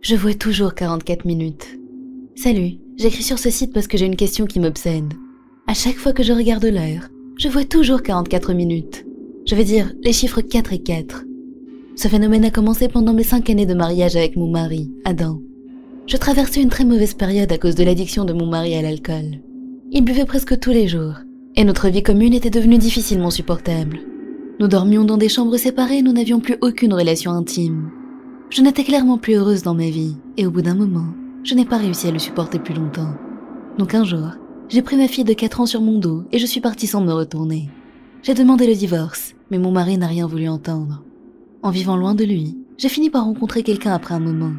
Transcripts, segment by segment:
Je vois toujours 44 minutes. Salut, j'écris sur ce site parce que j'ai une question qui m'obsède. À chaque fois que je regarde l'heure, je vois toujours 44 minutes. Je veux dire, les chiffres 4 et 4. Ce phénomène a commencé pendant mes 5 années de mariage avec mon mari, Adam. Je traversais une très mauvaise période à cause de l'addiction de mon mari à l'alcool. Il buvait presque tous les jours, et notre vie commune était devenue difficilement supportable. Nous dormions dans des chambres séparées et nous n'avions plus aucune relation intime. Je n'étais clairement plus heureuse dans ma vie, et au bout d'un moment, je n'ai pas réussi à le supporter plus longtemps. Donc un jour, j'ai pris ma fille de 4 ans sur mon dos et je suis partie sans me retourner. J'ai demandé le divorce, mais mon mari n'a rien voulu entendre. En vivant loin de lui, j'ai fini par rencontrer quelqu'un après un moment.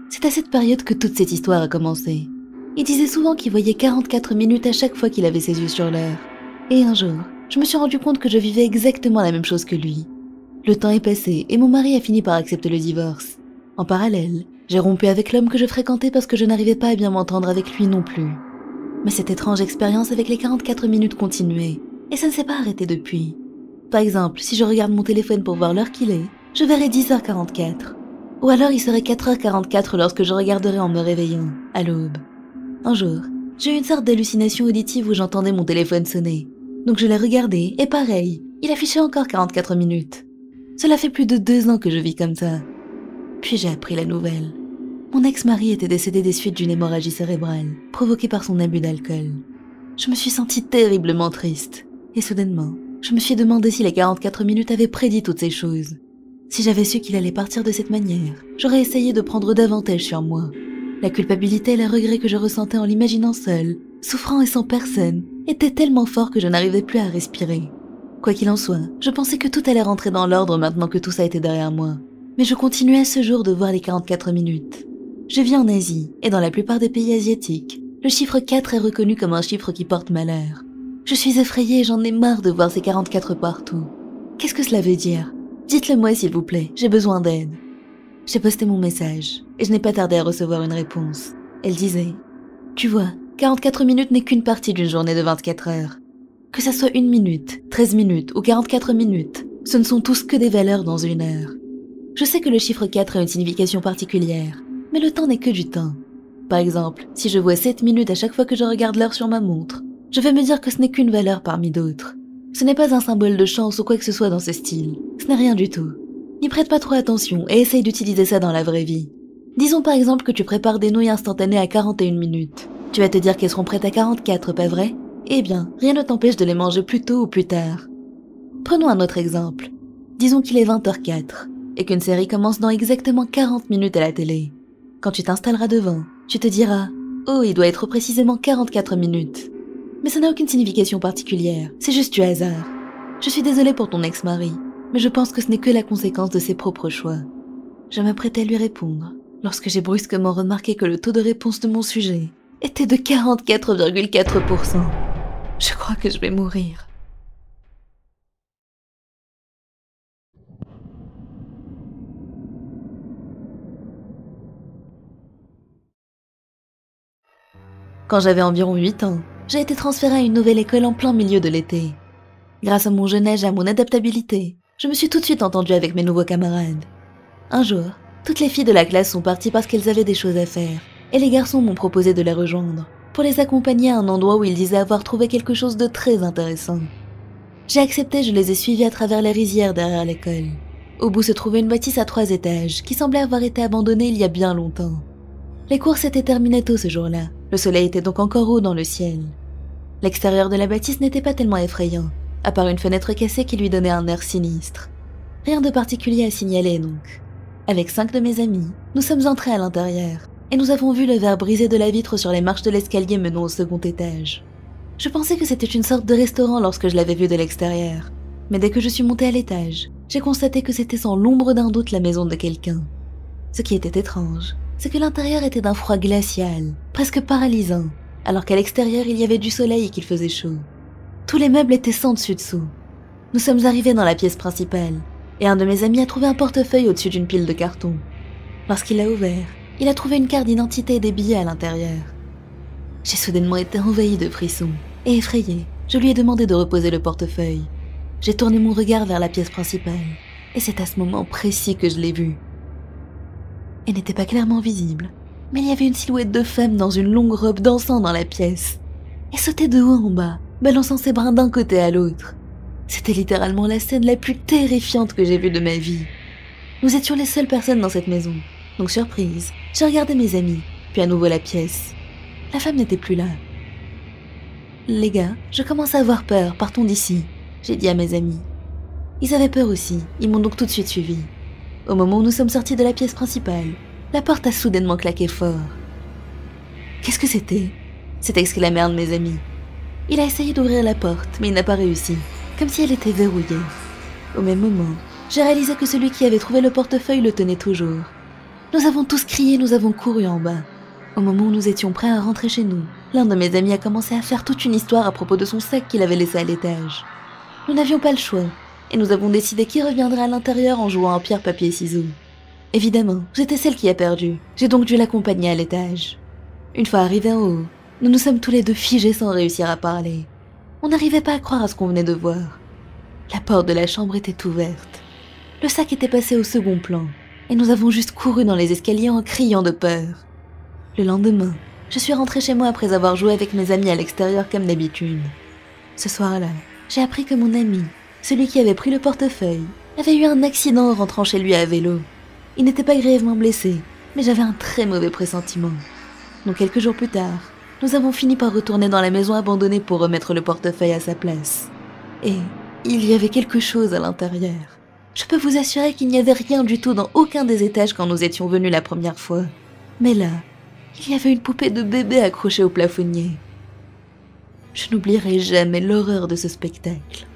C'est à cette période que toute cette histoire a commencé. Il disait souvent qu'il voyait 44 minutes à chaque fois qu'il avait ses yeux sur l'heure. Et un jour, je me suis rendu compte que je vivais exactement la même chose que lui. Le temps est passé et mon mari a fini par accepter le divorce. En parallèle, j'ai rompu avec l'homme que je fréquentais parce que je n'arrivais pas à bien m'entendre avec lui non plus. Mais cette étrange expérience avec les 44 minutes continuait, et ça ne s'est pas arrêté depuis. Par exemple, si je regarde mon téléphone pour voir l'heure qu'il est, je verrai 10h44. Ou alors il serait 4h44 lorsque je regarderai en me réveillant, à l'aube. Un jour, j'ai eu une sorte d'hallucination auditive où j'entendais mon téléphone sonner. Donc je l'ai regardé, et pareil, il affichait encore 44 minutes. Cela fait plus de 2 ans que je vis comme ça. Puis j'ai appris la nouvelle. Mon ex-mari était décédé des suites d'une hémorragie cérébrale, provoquée par son abus d'alcool. Je me suis sentie terriblement triste. Et soudainement, je me suis demandé si les 44 minutes avaient prédit toutes ces choses. Si j'avais su qu'il allait partir de cette manière, j'aurais essayé de prendre davantage sur moi. La culpabilité et le regret que je ressentais en l'imaginant seul, souffrant et sans personne, étaient tellement forts que je n'arrivais plus à respirer. Quoi qu'il en soit, je pensais que tout allait rentrer dans l'ordre maintenant que tout ça était derrière moi. Mais je continuais ce jour de voir les 44 minutes. Je vis en Asie, et dans la plupart des pays asiatiques, le chiffre 4 est reconnu comme un chiffre qui porte malheur. Je suis effrayée et j'en ai marre de voir ces 44 partout. Qu'est-ce que cela veut dire? Dites-le moi s'il vous plaît, j'ai besoin d'aide. J'ai posté mon message, et je n'ai pas tardé à recevoir une réponse. Elle disait « Tu vois, 44 minutes n'est qu'une partie d'une journée de 24 heures. Que ça soit 1 minute, 13 minutes ou 44 minutes, ce ne sont tous que des valeurs dans une heure. Je sais que le chiffre 4 a une signification particulière, mais le temps n'est que du temps. Par exemple, si je vois 7 minutes à chaque fois que je regarde l'heure sur ma montre, je vais me dire que ce n'est qu'une valeur parmi d'autres. Ce n'est pas un symbole de chance ou quoi que ce soit dans ce style. Ce n'est rien du tout. N'y prête pas trop attention et essaye d'utiliser ça dans la vraie vie. Disons par exemple que tu prépares des nouilles instantanées à 41 minutes. Tu vas te dire qu'elles seront prêtes à 44, pas vrai? Eh bien, rien ne t'empêche de les manger plus tôt ou plus tard. Prenons un autre exemple. Disons qu'il est 20h04 et qu'une série commence dans exactement 40 minutes à la télé. Quand tu t'installeras devant, tu te diras « Oh, il doit être précisément 44 minutes ». Mais ça n'a aucune signification particulière, c'est juste du hasard. Je suis désolée pour ton ex-mari, mais je pense que ce n'est que la conséquence de ses propres choix. Je m'apprêtais à lui répondre, lorsque j'ai brusquement remarqué que le taux de réponse de mon sujet était de 44,4%. Je crois que je vais mourir. Quand j'avais environ 8 ans, j'ai été transférée à une nouvelle école en plein milieu de l'été. Grâce à mon jeune âge et à mon adaptabilité, je me suis tout de suite entendue avec mes nouveaux camarades. Un jour, toutes les filles de la classe sont parties parce qu'elles avaient des choses à faire, et les garçons m'ont proposé de les rejoindre, pour les accompagner à un endroit où ils disaient avoir trouvé quelque chose de très intéressant. J'ai accepté, je les ai suivis à travers les rizières derrière l'école. Au bout se trouvait une bâtisse à 3 étages, qui semblait avoir été abandonnée il y a bien longtemps. Les cours s'étaient terminés tôt ce jour-là, le soleil était donc encore haut dans le ciel. L'extérieur de la bâtisse n'était pas tellement effrayant, à part une fenêtre cassée qui lui donnait un air sinistre. Rien de particulier à signaler donc. Avec 5 de mes amis, nous sommes entrés à l'intérieur, et nous avons vu le verre brisé de la vitre sur les marches de l'escalier menant au second étage. Je pensais que c'était une sorte de restaurant lorsque je l'avais vu de l'extérieur, mais dès que je suis montée à l'étage, j'ai constaté que c'était sans l'ombre d'un doute la maison de quelqu'un. Ce qui était étrange, c'est que l'intérieur était d'un froid glacial, presque paralysant, alors qu'à l'extérieur il y avait du soleil et qu'il faisait chaud. Tous les meubles étaient sans dessus-dessous. Nous sommes arrivés dans la pièce principale, et un de mes amis a trouvé un portefeuille au-dessus d'une pile de cartons. Lorsqu'il l'a ouvert, il a trouvé une carte d'identité et des billets à l'intérieur. J'ai soudainement été envahie de frissons, et effrayée, je lui ai demandé de reposer le portefeuille. J'ai tourné mon regard vers la pièce principale, et c'est à ce moment précis que je l'ai vu. Elle n'était pas clairement visible, mais il y avait une silhouette de femme dans une longue robe dansant dans la pièce. Elle sautait de haut en bas, balançant ses bras d'un côté à l'autre. C'était littéralement la scène la plus terrifiante que j'ai vue de ma vie. Nous étions les seules personnes dans cette maison, donc surprise, j'ai regardé mes amis, puis à nouveau la pièce. La femme n'était plus là. Les gars, je commence à avoir peur, partons d'ici, j'ai dit à mes amis. Ils avaient peur aussi, ils m'ont donc tout de suite suivi. Au moment où nous sommes sortis de la pièce principale, la porte a soudainement claqué fort. Qu'est-ce que c'était ? s'est exclamé un de mes amis. Il a essayé d'ouvrir la porte, mais il n'a pas réussi, comme si elle était verrouillée. Au même moment, j'ai réalisé que celui qui avait trouvé le portefeuille le tenait toujours. Nous avons tous crié, nous avons couru en bas. Au moment où nous étions prêts à rentrer chez nous, l'un de mes amis a commencé à faire toute une histoire à propos de son sac qu'il avait laissé à l'étage. Nous n'avions pas le choix, et nous avons décidé qui reviendrait à l'intérieur en jouant en pierre, papier, ciseaux. Évidemment, j'étais celle qui a perdu, j'ai donc dû l'accompagner à l'étage. Une fois arrivés en haut, nous nous sommes tous les deux figés sans réussir à parler. On n'arrivait pas à croire à ce qu'on venait de voir. La porte de la chambre était ouverte. Le sac était passé au second plan, et nous avons juste couru dans les escaliers en criant de peur. Le lendemain, je suis rentrée chez moi après avoir joué avec mes amis à l'extérieur comme d'habitude. Ce soir-là, j'ai appris que mon ami, celui qui avait pris le portefeuille, avait eu un accident en rentrant chez lui à vélo. Il n'était pas grièvement blessé, mais j'avais un très mauvais pressentiment. Donc quelques jours plus tard, nous avons fini par retourner dans la maison abandonnée pour remettre le portefeuille à sa place. Et il y avait quelque chose à l'intérieur. Je peux vous assurer qu'il n'y avait rien du tout dans aucun des étages quand nous étions venus la première fois. Mais là, il y avait une poupée de bébé accrochée au plafonnier. Je n'oublierai jamais l'horreur de ce spectacle.